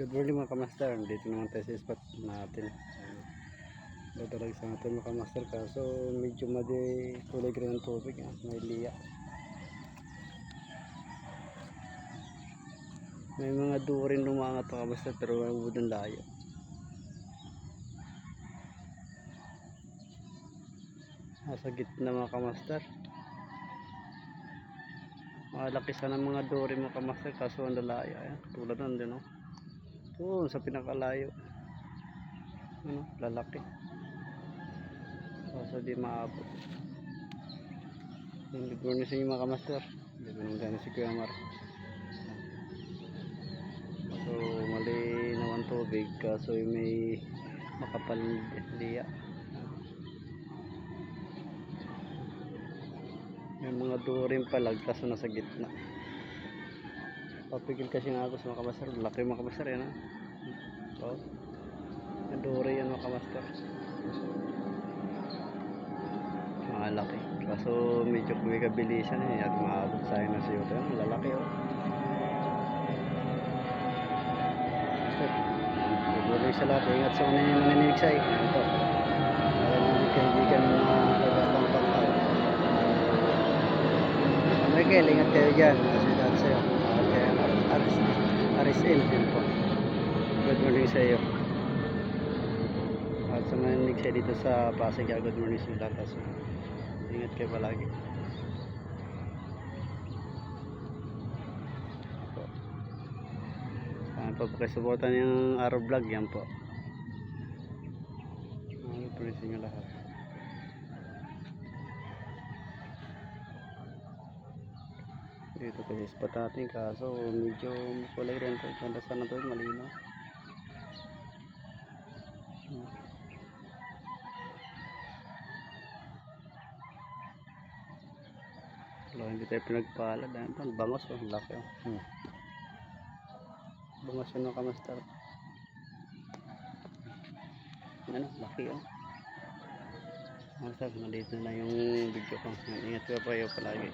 Good morning mga kamaster. Dito naman tayo sa spot natin. Dadalag sa natin mga kamaster. Kaso medyo kulay green ng tubig. May liya. May mga duo rin lumangat mga kamaster. Pero may budong layo. Nasa gitna mga kamaster. Malaki sana mga duo rin mga kamaster. Kaso ang lalayo. Ayan, tulad nun din. Sa pinakalayo lalaki kaso di maabot. Good morning sa inyo mga kamaster. Good morning si Kuya Mar. So mali naman tubig kaso may makapal liya. May mga during palag kaso nasa gitna. Papigil kasi nga ako sa mga kamaster. Laki mga kamaster yan ha. So yung duri yan mga kamaster. Malaki. Kaso medyo kumikabilisan at maabot sa akin na siyo. Ang lalaki Tuloy sa lahat. Ingat sa mga naninigsay. Ito. Hindi ka nagkakang pagkaw. Michael, ingat kayo dyan. Kasi dahil sa'yo. RSM din po. Good morning sa iyo. At sa mga naninigsay dito sa Pasig, good morning sa lahat. Ingat kayo palagi. Saan pa pakisuportan yung araw vlog yan po. Purisin nyo lahat. Dito kasi spot natin kaso medyo kulay rin ito. Ganda sana ito malinaw. Hindi tayo pinagpalad. Bangos laki bangos yun mga kamaster. Laki kamaster, nandito na yung video ko. Ingat ko pa kayo palagi.